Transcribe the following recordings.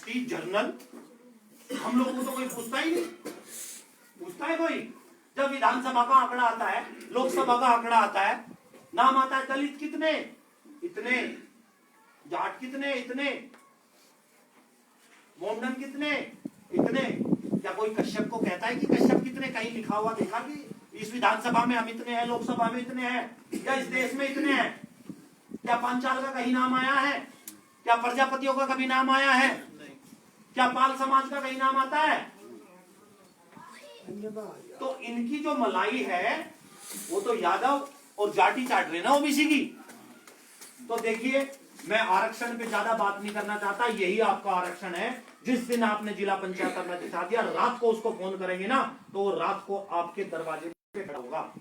ST, journal, हम लोगों को तो कोई पूछता ही नहीं। पूछता है कोई? जब विधानसभा का आंकड़ा आता है, लोकसभा का आंकड़ा आता है, नाम आता है दलित कितने, इतने, जाट कितने, इतने, मोमडन कितने, इतने। क्या कोई कश्यप को कहता है कि कश्यप कितने? कहीं लिखा हुआ देखा कि इस विधानसभा में हम इतने हैं, लोकसभा में इतने हैं, या इस देश में इतने हैं? क्या पांचाल का कहीं नाम आया है? क्या प्रजापतियों का कभी नाम आया है? क्या पाल समाज का कहीं नाम आता है? तो इनकी जो मलाई है वो तो यादव और जाटी चाट रहे ना ओबीसी की। तो देखिए, मैं आरक्षण पे ज्यादा बात नहीं करना चाहता। यही आपका आरक्षण है। जिस दिन आपने जिला पंचायत में दिखा दिया, रात को उसको फोन करेंगे ना, तो रात को आपके दरवाजे पे खड़ा होगा।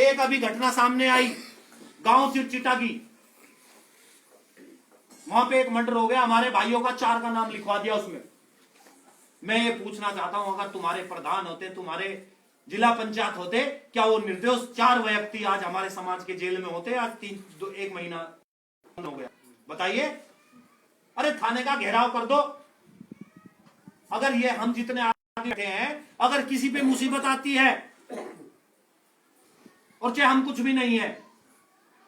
एक अभी घटना सामने आई, गांव सिरचिटा की। वहां पे एक मर्डर हो गया, हमारे भाइयों का 4 का नाम लिखवा दिया उसमें। मैं ये पूछना चाहता हूं, अगर तुम्हारे प्रधान होते, तुम्हारे जिला पंचायत होते, क्या वो निर्दोष 4 व्यक्ति आज हमारे समाज के जेल में होते? आज 1 महीना हो गया, बताइए। अरे थाने का घेराव कर दो। अगर ये हम जितने आगे बैठे हैं, अगर किसी पे मुसीबत आती है और चाहे हम कुछ भी नहीं है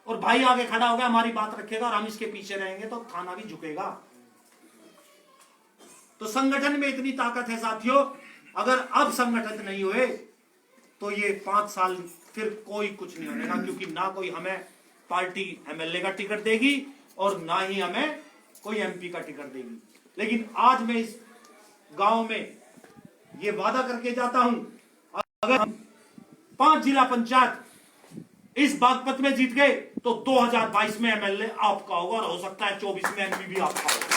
और भाई आगे खड़ा होगा, हमारी बात रखेगा और हम इसके पीछे रहेंगे, तो थाना भी झुकेगा। तो संगठन में इतनी ताकत है साथियों। अगर अब संगठन नहीं हुए तो ये 5 साल फिर कोई कुछ नहीं होगा, क्योंकि ना कोई हमें पार्टी एमएलए का टिकट देगी और ना ही हमें कोई एमपी का टिकट देगी। लेकिन आज मैं इस गांव में ये वादा करके जाता हूं, अगर हम 5 जिला पंचायत इस बागपत में जीत गए तो 2022 में एमएलए आपका होगा और हो सकता है 24 में एमपी भी आपका होगा।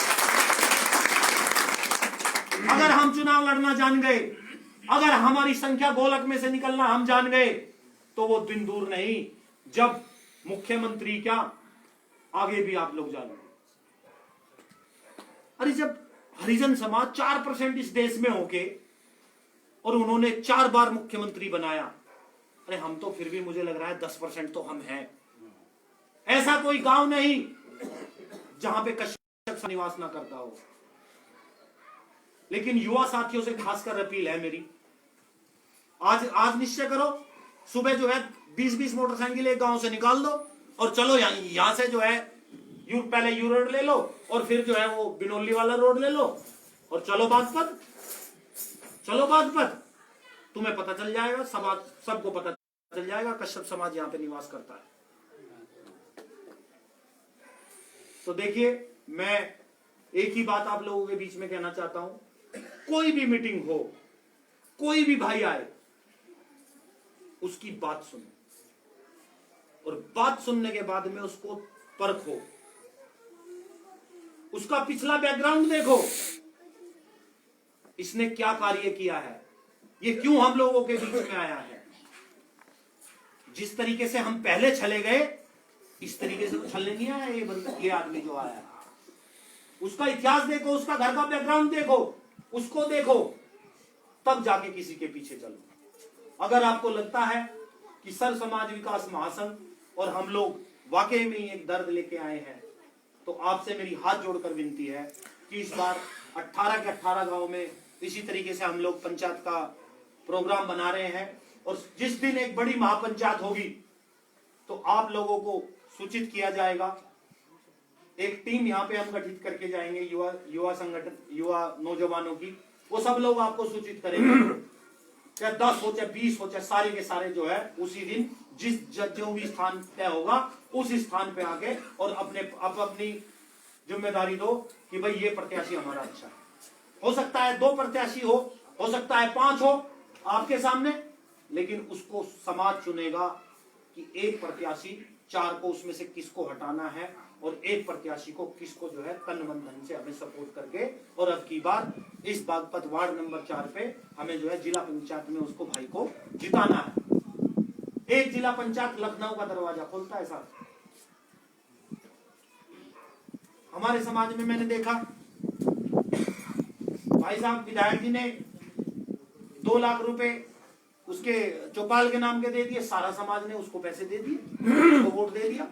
अगर हम चुनाव लड़ना जान गए, अगर हमारी संख्या गोलक में से निकलना हम जान गए, तो वो दिन दूर नहीं जब मुख्यमंत्री क्या आगे भी आप लोग जान गए। अरे जब हरिजन समाज 4% इस देश में होके और उन्होंने 4 बार मुख्यमंत्री बनाया, अरे हम तो फिर भी मुझे लग रहा है 10% तो हम हैं। ऐसा कोई गांव नहीं जहां पे कश्यप निवास ना करता हो। लेकिन युवा साथियों से खासकर अपील है मेरी, आज निश्चय करो, सुबह जो है 20-20 मोटरसाइकिल एक गांव से निकाल दो और चलो यहां से जो है पहले यू रोड ले लो और फिर जो है वो बिनोली वाला रोड ले लो और चलो बागपत, चलो बागपत। तुम्हें पता चल जाएगा, सबको पता चल जाएगा कश्यप समाज यहां पे निवास करता है। तो देखिए, मैं एक ही बात आप लोगों के बीच में कहना चाहता हूं, कोई भी मीटिंग हो, कोई भी भाई आए, उसकी बात सुनो और बात सुनने के बाद में उसको परखो, उसका पिछला बैकग्राउंड देखो, इसने क्या कार्य किया है, ये क्यों हम लोगों के बीच में आया है। जिस तरीके से हम पहले चले गए, इस तरीके से तो चलने नहीं आया ये आदमी जो आया। उसका इतिहास देखो, उसका घर का बैकग्राउंड देखो, उसको देखो, तब जाके किसी के पीछे चलो। अगर आपको लगता है कि सर समाज विकास महासंघ और हम लोग वाकई में एक दर्द लेके आए हैं, तो आपसे मेरी हाथ जोड़कर विनती है कि इस बार 18 के 18 गांव में इसी तरीके से हम लोग पंचायत का प्रोग्राम बना रहे हैं और जिस दिन एक बड़ी महापंचायत होगी तो आप लोगों को सूचित किया जाएगा। एक टीम यहाँ पे हम गठित करके जाएंगे, युवा संगठन, युवा नौजवानों की, वो सब लोग आपको सूचित करेंगे। चाहे 10 हो, चाहे 20 हो, चाहे सारे के सारे जो है उसी दिन जो भी स्थान तय होगा उस स्थान पे आके और अपनी जिम्मेदारी दो कि भाई ये प्रत्याशी हमारा अच्छा है। हो सकता है 2 प्रत्याशी हो सकता है 5 हो आपके सामने, लेकिन उसको समाज चुनेगा कि एक प्रत्याशी 4 को उसमें से किसको हटाना है और एक प्रत्याशी को किसको जो है तन मन धन से हमें सपोर्ट करके, और अब की बार इस बागपत वार्ड नंबर 4 पे हमें जो है जिला पंचायत में उसको भाई को जिताना है। एक जिला पंचायत लखनऊ का दरवाजा खोलता है साहब। हमारे समाज में मैंने देखा भाई साहब विधायक जी ने 2 लाख रुपए उसके चौपाल के नाम के दे दिए, सारा समाज ने उसको पैसे दे दिए, उसको वोट दे दिया।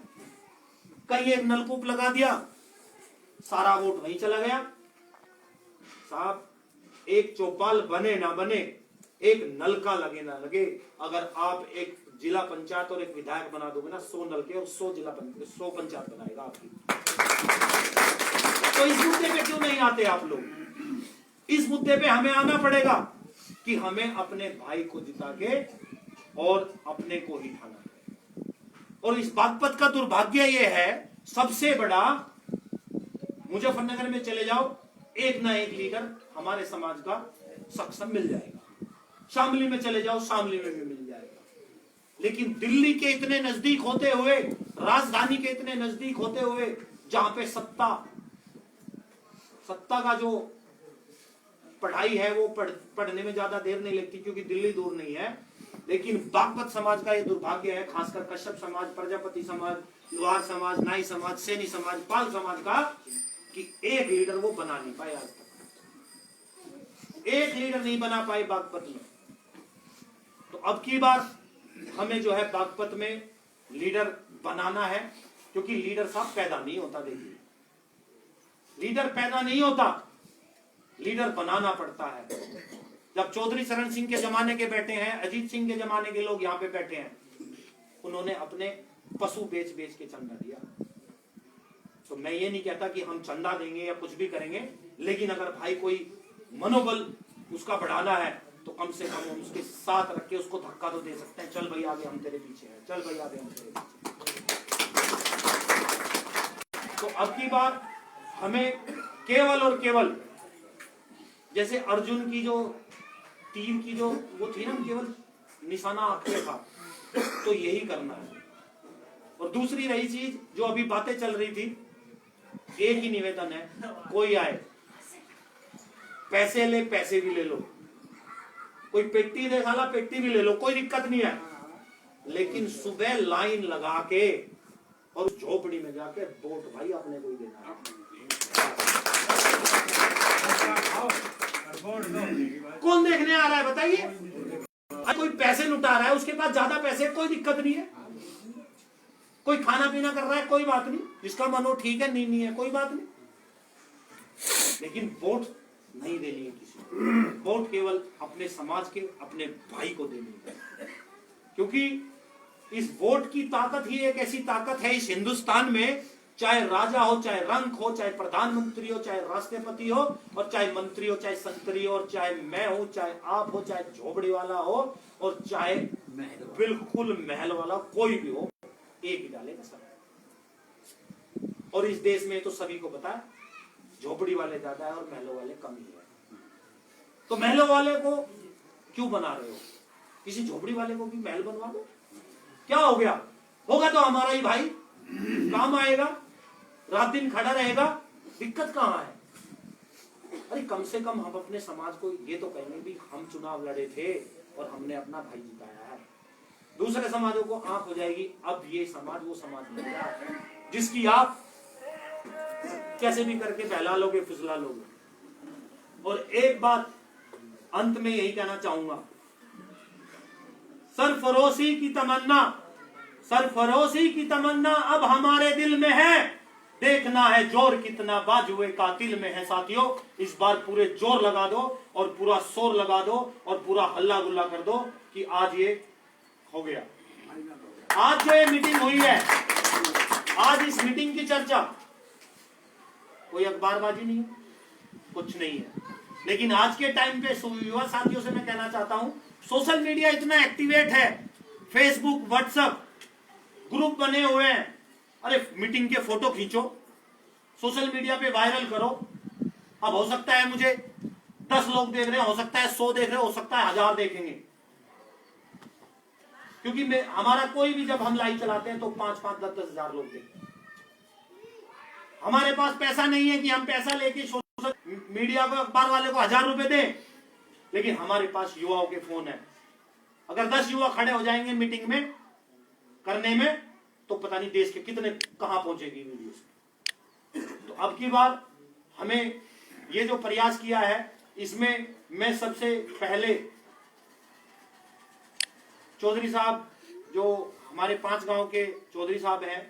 कहीं एक नलकूप लगा दिया, सारा वोट वहीं चला गया। साहब, एक चौपाल बने ना बने, एक नलका लगे ना लगे, अगर आप एक जिला पंचायत और एक विधायक बना दोगे ना, 100 नलके और 100 100 पंचायत बनाएगा आपकी। तो इस मुद्दे पे क्यों नहीं आते आप लोग? इस मुद्दे पे हमें आना पड़ेगा कि हमें अपने भाई को जिता के और अपने को ही ठाना है। और इस बागपत का दुर्भाग्य यह है, सबसे बड़ा, मुजफ्फरनगर में चले जाओ, एक ना एक लीडर हमारे समाज का सक्षम मिल जाएगा। शामली में चले जाओ, शामली में भी मिल जाएगा। लेकिन दिल्ली के इतने नजदीक होते हुए, राजधानी के इतने नजदीक होते हुए, जहां पे सत्ता का जो पढ़ाई है वो पढ़ने में ज्यादा देर नहीं लगती, क्योंकि दिल्ली दूर नहीं है। लेकिन बागपत समाज का ये दुर्भाग्य है, खासकर कश्यप समाज, प्रजापति समाज, लोहार समाज, नाई समाज, सैनी समाज, पाल समाज का, कि एक लीडर वो बना नहीं पाए। आज तक एक लीडर नहीं बना पाए बागपत में। तो अब की बार हमें जो है बागपत में लीडर बनाना है, क्योंकि लीडर साहब पैदा नहीं होता। देखिए, लीडर पैदा नहीं होता, लीडर बनाना पड़ता है। जब चौधरी चरण सिंह के जमाने के बैठे हैं, अजीत सिंह के जमाने के लोग यहाँ पे बैठे हैं, उन्होंने अपने पशु बेच बेच के चंदा दिया। तो मैं ये नहीं कहता कि हम चंदा देंगे या कुछ भी करेंगे, लेकिन अगर भाई कोई मनोबल उसका बढ़ाना है तो कम से कम हम उसके साथ रख के उसको धक्का तो दे सकते हैं। चल भाई आगे, हम तेरे पीछे हैं, चल भाई आगे, हम तेरे पीछे। तो अब की बार हमें केवल और केवल, जैसे अर्जुन की जो तीर की जो वो थी ना, केवल निशाना आपके था, तो यही करना है। और दूसरी रही चीज जो अभी बातें चल रही थी, एक ही निवेदन है, कोई आए, पैसे ले, पैसे भी ले लो, कोई पेटी दे साला, पेटी भी ले लो, कोई दिक्कत नहीं है। लेकिन सुबह लाइन लगा के और झोपड़ी में जाके वोट भाई अपने को ही देना है। कौन देखने आ रहा है बताइए? कोई पैसे लुटा रहा है, उसके पास ज्यादा पैसे, कोई दिक्कत नहीं है। कोई खाना पीना कर रहा है, कोई बात नहीं, जिसका मन हो ठीक है, नहीं है कोई बात नहीं। लेकिन वोट नहीं देनी है किसी को। वोट केवल अपने समाज के, अपने भाई को देनी है, क्योंकि इस वोट की ताकत ही एक ऐसी ताकत है इस हिंदुस्तान में, चाहे राजा हो, चाहे रंक हो, चाहे प्रधानमंत्री हो, चाहे राष्ट्रपति हो, और चाहे मंत्री हो, चाहे संतरी हो, और चाहे मैं हूं, चाहे आप हो, चाहे झोपड़ी वाला हो, और चाहे बिल्कुल महल वाला, कोई भी हो, एक ही डालेगा सब। और इस देश में तो सभी को पता है, झोपड़ी वाले ज्यादा है और महलों वाले कम ही है। तो महलों वाले को क्यों बना रहे हो? किसी झोपड़ी वाले को भी महल बनवा दो, क्या हो गया? होगा तो हमारा ही भाई, काम आएगा, रात दिन खड़ा रहेगा, दिक्कत कहां है? अरे कम से कम हम अपने समाज को ये तो कहेंगे भी हम चुनाव लड़े थे और हमने अपना भाई जिताया है। दूसरे समाजों को आंख हो जाएगी, अब ये समाज वो समाज नहीं रहा जिसकी आप कैसे भी करके बहला लोगे, फुसला लोगे। और एक बात अंत में यही कहना चाहूंगा, सरफरोशी की तमन्ना, सरफरोशी की तमन्ना अब हमारे दिल में है, देखना है जोर कितना बाजुए कातिल में है। साथियों, इस बार पूरे जोर लगा दो और पूरा शोर लगा दो और पूरा हल्ला गुल्ला कर दो कि आज ये हो गया। आज जो ये मीटिंग हुई है, आज इस मीटिंग की चर्चा कोई अखबारबाजी नहीं है, कुछ नहीं है। लेकिन आज के टाइम पे युवा साथियों से मैं कहना चाहता हूं, सोशल मीडिया इतना एक्टिवेट है, फेसबुक, व्हाट्सएप ग्रुप बने हुए हैं। अरे मीटिंग के फोटो खींचो, सोशल मीडिया पे वायरल करो। अब हो सकता है मुझे 10 लोग देख रहे हैं, हो सकता है 100 देख रहे हैं, हो सकता है 1000 देखेंगे, क्योंकि हमारा कोई भी जब हम लाइव चलाते हैं तो 5-5, 10-10 हजार लोग देखते हैं। हमारे पास पैसा नहीं है कि हम पैसा लेके सोशल मीडिया को, अखबार वाले को 1000 रुपए दें, लेकिन हमारे पास युवाओं के फोन है। अगर 10 युवा खड़े हो जाएंगे मीटिंग में करने में, तो पता नहीं देश के कितने कहां पहुंचेगी वीडियो। तो अब की बार हमें ये जो प्रयास किया है, इसमें मैं सबसे पहले चौधरी साहब, जो हमारे 5 गांव के चौधरी साहब हैं,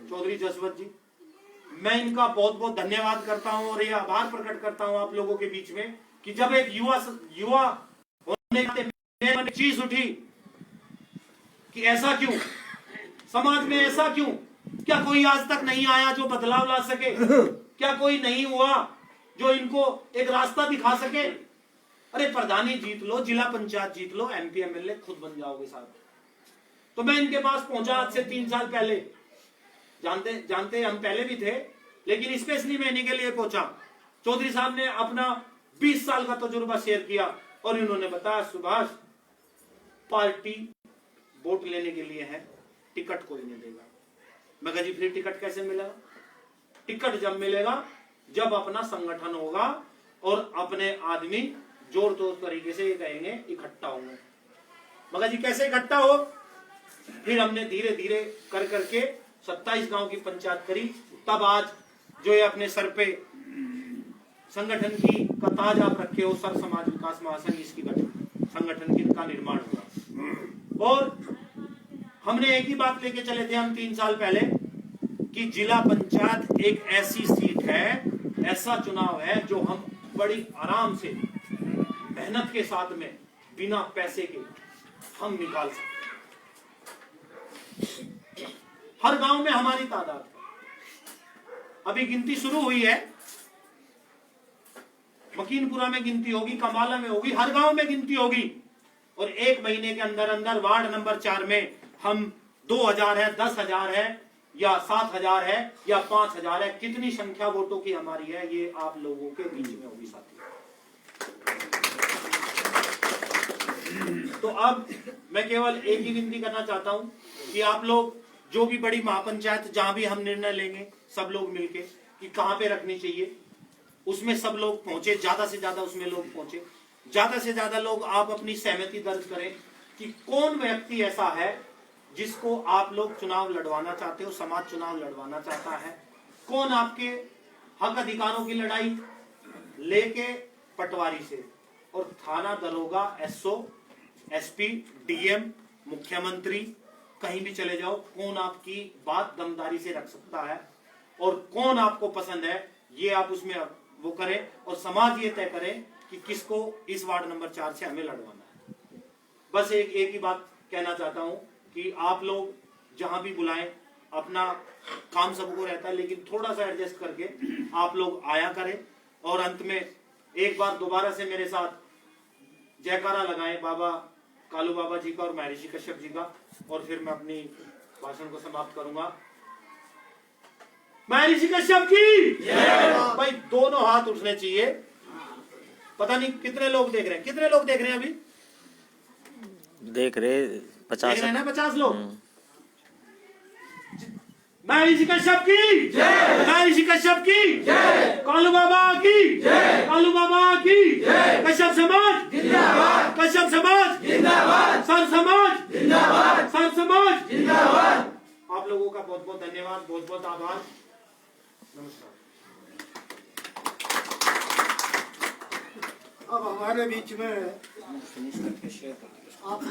चौधरी जसवंत जी, मैं इनका बहुत बहुत धन्यवाद करता हूं और ये आभार प्रकट करता हूं आप लोगों के बीच में कि जब एक युवा होने के मेरे मन में चीज उठी कि ऐसा क्यों, समाज में ऐसा क्यों, क्या कोई आज तक नहीं आया जो बदलाव ला सके, क्या कोई नहीं हुआ जो इनको एक रास्ता दिखा सके। अरे प्रधानी जीत लो, जिला पंचायत जीत लो, MP MLA खुद बन जाओगे साहब। तो मैं इनके पास पहुंचा आज से 3 साल पहले, जानते हम पहले भी थे, लेकिन स्पेशली मैं इन्हीं के लिए पहुंचा। चौधरी साहब ने अपना 20 साल का तजुर्बा शेयर किया और इन्होंने बताया, सुभाष पार्टी वोट लेने के लिए है, टिकट कोई नहीं देगा। मैं कहा जी फिर टिकट कैसे मिलेगा? टिकट जब मिलेगा जब अपना संगठन होगा और अपने आदमी जोर तोड़ तरीके से ये कहेंगे इकट्ठा होंगे। मगर जी कैसे इकट्ठा हो? फिर हमने धीरे धीरे कर करके 27 गांव की पंचायत करी, तब आज जो ये अपने सर पे संगठन की का ताज आप रखे हो, सर समाज विकास महासंघ, इसकी संगठन की का निर्माण हुआ। और हमने एक ही बात लेके चले थे हम 3 साल पहले कि जिला पंचायत एक ऐसी सीट है, ऐसा चुनाव है जो हम बड़ी आराम से मेहनत के साथ में बिना पैसे के हम निकाल सकते। हर गांव में हमारी तादाद है, अभी गिनती शुरू हुई है, मकीनपुरा में गिनती होगी, कमाला में होगी, हर गांव में गिनती होगी। और 1 महीने के अंदर अंदर वार्ड नंबर 4 में हम 2000 है, 10,000 है या 7,000 है या 5,000 है, कितनी संख्या वोटों की हमारी है ये आप लोगों के बीच में होगी साथियों। तो अब मैं केवल एक ही विनती करना चाहता हूं कि आप लोग जो भी बड़ी महापंचायत जहां भी हम निर्णय लेंगे सब लोग मिलके कि कहां पे रखनी चाहिए, उसमें सब लोग पहुंचे, ज्यादा से ज्यादा उसमें लोग पहुंचे, ज्यादा से ज्यादा लोग आप अपनी सहमति दर्ज करें कि कौन व्यक्ति ऐसा है जिसको आप लोग चुनाव लड़वाना चाहते हो, समाज चुनाव लड़वाना चाहता है, कौन आपके हक अधिकारों की लड़ाई लेके पटवारी से और थाना दरोगा, SO, SP, DM, मुख्यमंत्री, कहीं भी चले जाओ, कौन आपकी बात दमदारी से रख सकता है और कौन आपको पसंद है, ये आप उसमें वो करें और समाज ये तय करे कि किसको इस वार्ड नंबर 4 से हमें लड़वाना है। बस एक ही बात कहना चाहता हूं कि आप लोग जहां भी बुलाएं, अपना काम सबको रहता है, लेकिन थोड़ा सा एडजस्ट करके आप लोग आया करें। और अंत में एक बार दोबारा से मेरे साथ जयकारा लगाएं बाबा कालू बाबा जी का और महर्षि कश्यप जी का, और फिर मैं अपनी भाषण को समाप्त करूंगा। महर्षि कश्यप की भाई दोनों हाथ उठने चाहिए। पता नहीं कितने लोग देख रहे हैं, कितने लोग देख रहे हैं? अभी देख रहे 50 ना 50 लोग। महर्षि कश्यप की जय, महर्षि कश्यप की जय, कालू बाबा की जय, कालू बाबा की जय, कश्यप समाज जिंदाबाद, कश्यप समाज जिंदाबाद, सर समाज जिंदाबाद, सर समाज जिंदाबाद। आप लोगों का बहुत बहुत धन्यवाद, बहुत बहुत आभार, नमस्कार। अब हमारे बीच में आप